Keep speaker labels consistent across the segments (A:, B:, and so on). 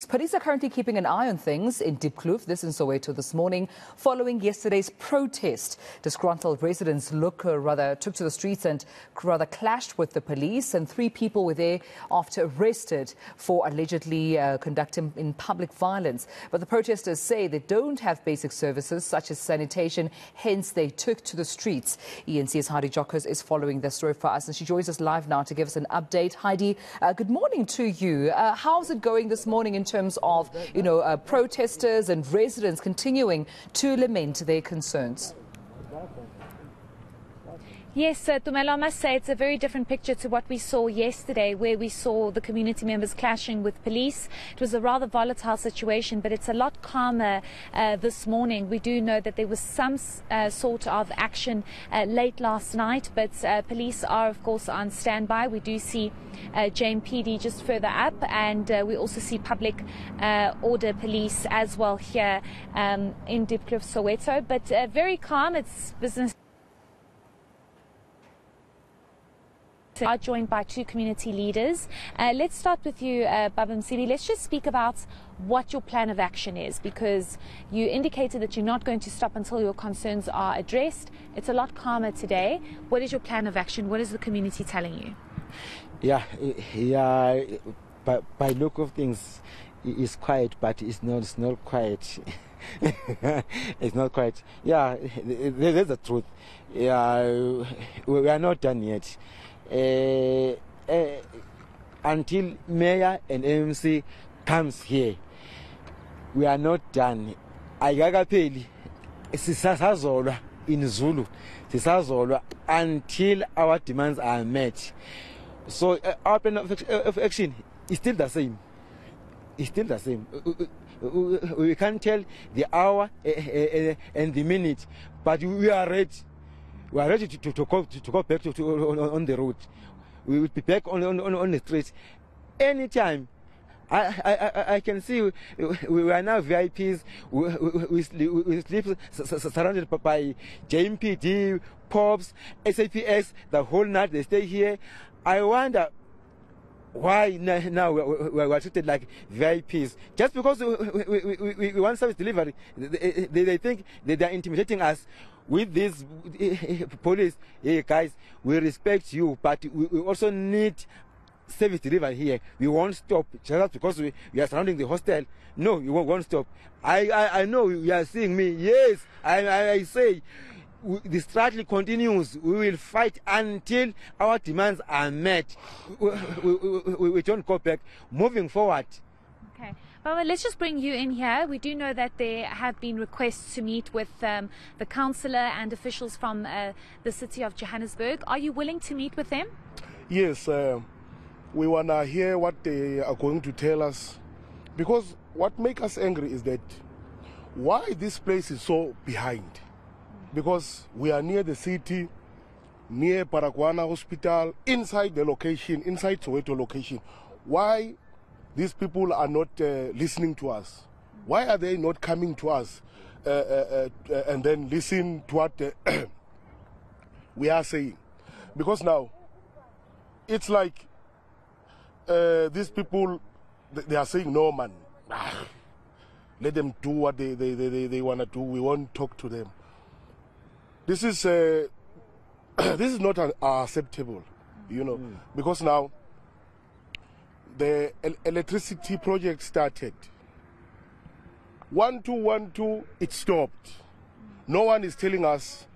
A: Police are currently keeping an eye on things in Diepkloof, this in Soweto this morning, following yesterday's protest. Disgruntled residents took to the streets and clashed with the police, and 3 people were there after arrested for allegedly conducting in public violence. But the protesters say they don't have basic services such as sanitation, hence they took to the streets. eNCA's Heidi Giokos is following the story for us, and she joins us live now to give us an update. Heidi, good morning to you. How's it going this morning in terms of, protesters and residents continuing to lament their concerns?
B: Yes, Tumelo, I must say it's a very different picture to what we saw yesterday, where we saw the community members clashing with police. It was a rather volatile situation, but it's a lot calmer this morning. We do know that there was some sort of action late last night, but police are, of course, on standby. We do see JMPD just further up, and we also see public order police as well here in Diepkloof, Soweto. But very calm. It's business. Are joined by 2 community leaders. Let's start with you, Baba Msibi. Let's just speak about what your plan of action is, because you indicated that you're not going to stop until your concerns are addressed. It's a lot calmer today. What is your plan of action? What is the community telling you?
C: Yeah. By look of things, it's quiet, but it's not quiet. It's not quiet. Yeah, there's the truth. Yeah, we are not done yet. Until Mayor and MC comes here, we are not done. Ayagapeli sisazolwa in Zulu, sisazolwa until our demands are met. So our plan of action is still the same. It's still the same. We can't tell the hour and the minute, but we are ready. We are ready to go back on the road. We will be back on the streets anytime. I can see we are now VIPs. We sleep surrounded by JMPD, POPs, SAPS. The whole night they stay here. I wonder why now we are treated like VIPs. Just because we want service delivery, they think they are intimidating us. With this police, hey guys, we respect you, but we also need service delivery here. We won't stop just because we are surrounding the hostel. No, we won't stop. I know you are seeing me. Yes, I say the struggle continues. We will fight until our demands are met. We don't go back. Moving forward.
B: Okay. Well, let's just bring you in here. We do know that there have been requests to meet with the councillor and officials from the city of Johannesburg. Are you willing to meet with them?
D: Yes, we want to hear what they are going to tell us. Because what makes us angry is that why this place is so behind. Because we are near the city, near Paraguana Hospital, inside the location, inside Soweto location. Why these people are not listening to us? Why are they not coming to us and then listen to what we are saying? Because now, it's like these people, they are saying, no man, let them do what they want to do. We won't talk to them. This is this is not acceptable, because now the electricity project started. 1212, it stopped. No one is telling us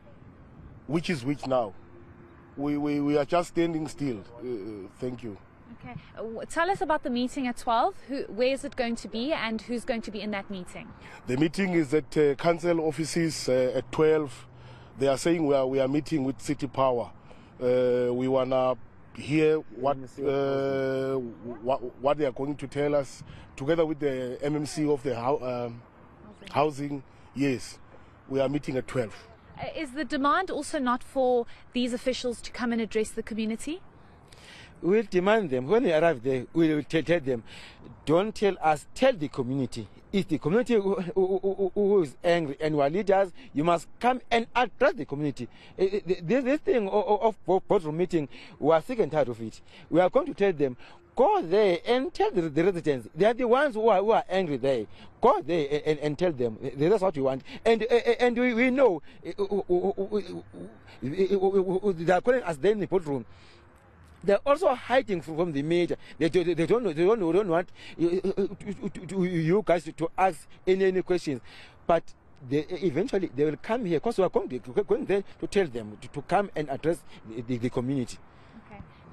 D: which is which now. We are just standing still. Thank you.
B: Okay. Tell us about the meeting at 12. Where is it going to be, and who's going to be in that meeting?
D: The meeting is at council offices at 12. They are saying we are meeting with City Power. We want to hear what they are going to tell us, together with the MMC of the housing. Yes, we are meeting at 12.
B: Is the demand also not for these officials to come and address the community?
C: We'll demand them. When they arrive there, we will tell them, don't tell us, tell the community. It's the community who is angry, and we are leaders. You must come and address the community. This thing of boardroom meeting, we are sick and tired of it. We are going to tell them, go there and tell the residents. They are the ones who are angry there. Go there and tell them. That's what we want. And we know they are calling us there in the courtroom. They're also hiding from the media. They don't want you guys to ask any questions. But eventually they will come here because we are going there to tell them to come and address the community.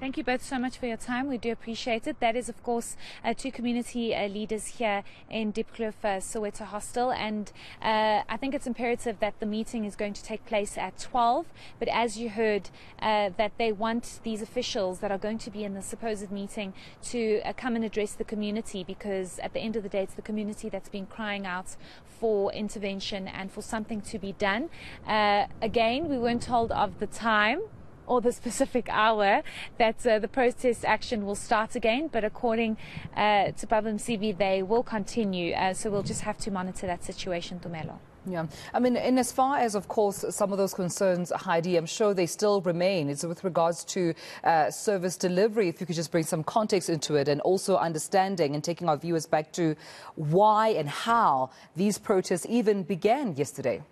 B: Thank you both so much for your time. We do appreciate it. That is, of course, two community leaders here in Diepkloof, Soweto Hostel. And I think it's imperative that the meeting is going to take place at 12. But as you heard, that they want these officials that are going to be in the supposed meeting to come and address the community, because at the end of the day, it's the community that's been crying out for intervention and for something to be done. Again, we weren't told of the time or the specific hour that the protest action will start again, but according to Baba Msibi, they will continue. So we'll just have to monitor that situation, Tumelo.
A: Yeah, I mean, in as far as, of course, some of those concerns, Heidi, I'm sure they still remain. It's with regards to service delivery. If you could just bring some context into it, and also understanding and taking our viewers back to why and how these protests even began yesterday.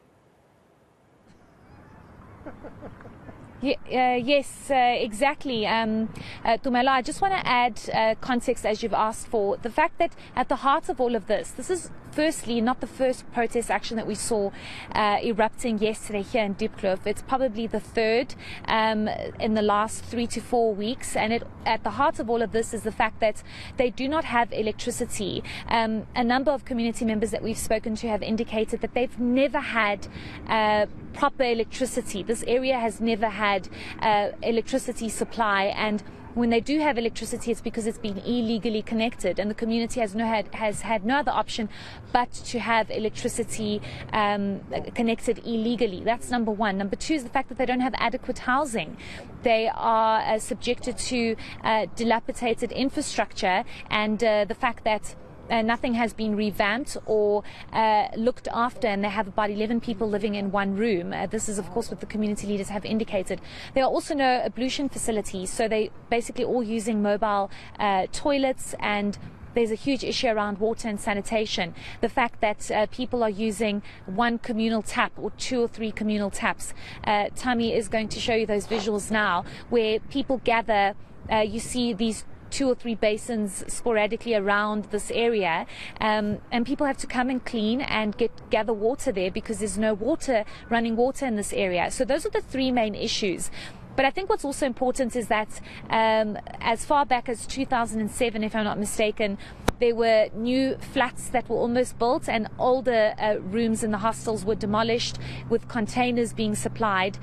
B: Yes, exactly. Tumelo, I just want to add context, as you've asked for. The fact that at the heart of all of this is firstly not the first protest action that we saw erupting yesterday here in Diepkloof. It's probably the third in the last 3 to 4 weeks. And at the heart of all of this is the fact that they do not have electricity. A number of community members that we've spoken to have indicated that they've never had proper electricity. This area has never had electricity supply, and when they do have electricity, it's because it's been illegally connected, and the community has had no other option but to have electricity connected illegally. That's number one. Number two is the fact that they don't have adequate housing. They are subjected to dilapidated infrastructure, and the fact that nothing has been revamped or looked after, and they have about 11 people living in one room. This is, of course, what the community leaders have indicated. There are also no ablution facilities, so they basically all using mobile toilets, and there's a huge issue around water and sanitation. The fact that people are using one communal tap or 2 or 3 communal taps. Tami is going to show you those visuals now, where people gather. You see these 2 or 3 basins sporadically around this area, and people have to come and clean and gather water there because there's no running water in this area. So those are the 3 main issues. But I think what's also important is that as far back as 2007, if I'm not mistaken, there were new flats that were almost built, and older rooms in the hostels were demolished with containers being supplied.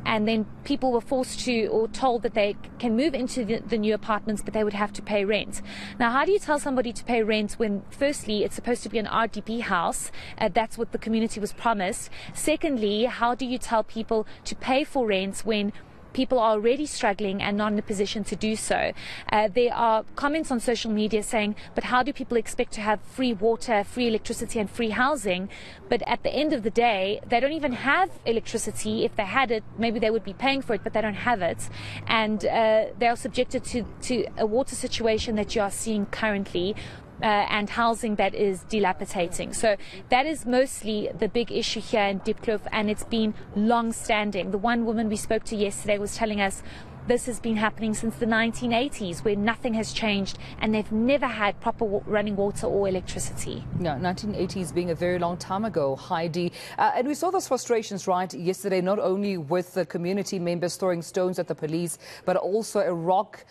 B: And then people were forced to, or told that they can move into the new apartments, but they would have to pay rent. Now, how do you tell somebody to pay rent when, firstly, it's supposed to be an RDP house? That's what the community was promised. Secondly, how do you tell people to pay for rent when people are already struggling and not in a position to do so? There are comments on social media saying, but how do people expect to have free water, free electricity and free housing? But at the end of the day, they don't even have electricity. If they had it, maybe they would be paying for it, but they don't have it. And they are subjected to a water situation that you are seeing currently. And housing that is dilapidating. So that is mostly the big issue here in Diepkloof, and it's been long-standing. The one woman we spoke to yesterday was telling us this has been happening since the 1980s, where nothing has changed, and they've never had proper running water or electricity.
A: No, 1980s being a very long time ago, Heidi. And we saw those frustrations, right, yesterday, not only with the community members throwing stones at the police, but also a rock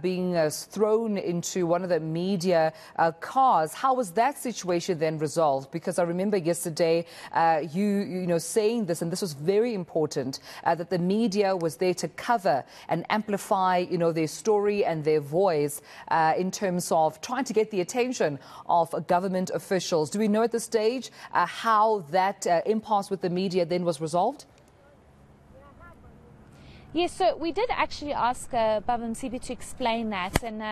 A: being thrown into one of the media cars. How was that situation then resolved? Because I remember yesterday you know, saying this, and this was very important, that the media was there to cover and amplify, you know, their story and their voice in terms of trying to get the attention of government officials. Do we know at this stage how that impasse with the media then was resolved?
B: Yes, so we did actually ask Baba Msibi to explain that, and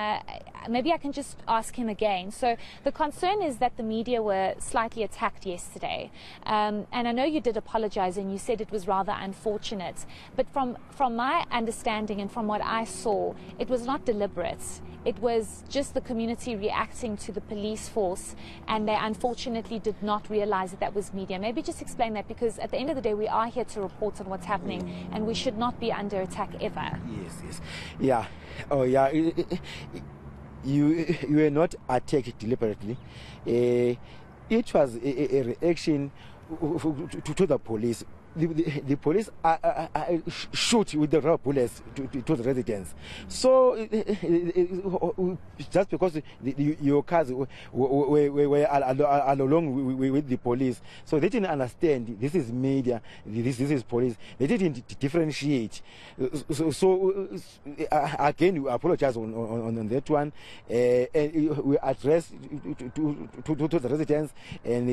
B: maybe I can just ask him again. So the concern is that the media were slightly attacked yesterday, and I know you did apologize and you said it was rather unfortunate, but from my understanding and from what I saw, it was not deliberate. it was just the community reacting to the police force, and they unfortunately did not realize that that was media. Maybe just explain that, because at the end of the day we are here to report on what's happening, and we should not be under attack ever.
C: Yes. Yeah. Oh, yeah. You were not attacked deliberately. It was a reaction to the police. The police shoot with the rubber bullets to the residents. So just because your cars were along with the police, so they didn't understand this is media, this is police. They didn't differentiate. So again, we apologize on that one, and we address to the residents, and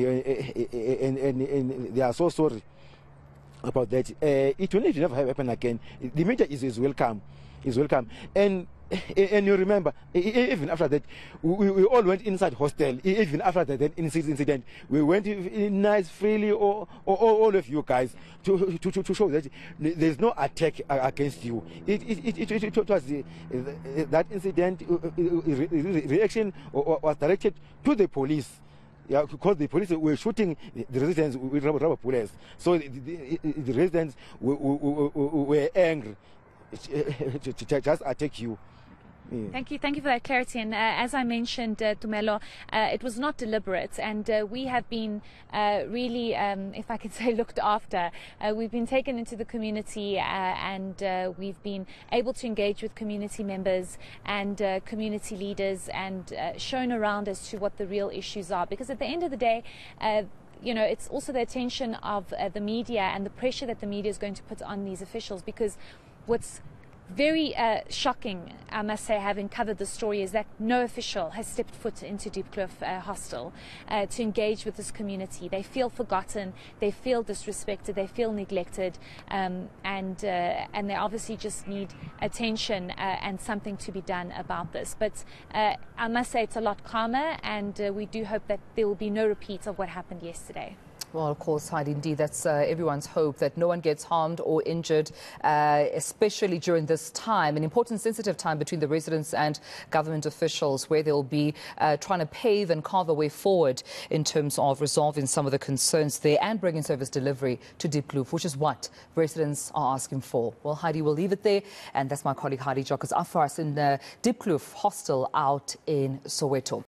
C: they are so sorry about that. It will never happen again. The media is welcome, and you remember, even after that, we all went inside hostel. Even after that incident, we went in nice freely, all of you guys, to show that there's no attack against you. It was that incident reaction was directed to the police. Yeah, because the police were shooting the residents with rubber bullets. So the residents were angry to just attack you.
B: Yeah. Thank you for that clarity. And as I mentioned, Tumelo, it was not deliberate, and we have been really, if I could say, looked after. We've been taken into the community, and we've been able to engage with community members and community leaders, and shown around as to what the real issues are. Because at the end of the day, it's also the attention of the media and the pressure that the media is going to put on these officials. Because what's very shocking, I must say, having covered the story, is that no official has stepped foot into Diepkloof hostel to engage with this community. They feel forgotten, they feel disrespected, they feel neglected, and they obviously just need attention and something to be done about this. But I must say it's a lot calmer, and we do hope that there will be no repeat of what happened yesterday.
A: Well, of course, Heidi, indeed, that's everyone's hope, that no one gets harmed or injured, especially during this time, an important, sensitive time between the residents and government officials, where they'll be trying to pave and carve a way forward in terms of resolving some of the concerns there and bringing service delivery to Diepkloof, which is what residents are asking for. Well, Heidi, we'll leave it there. And that's my colleague Heidi Giokos up for us in the Diepkloof hostel out in Soweto.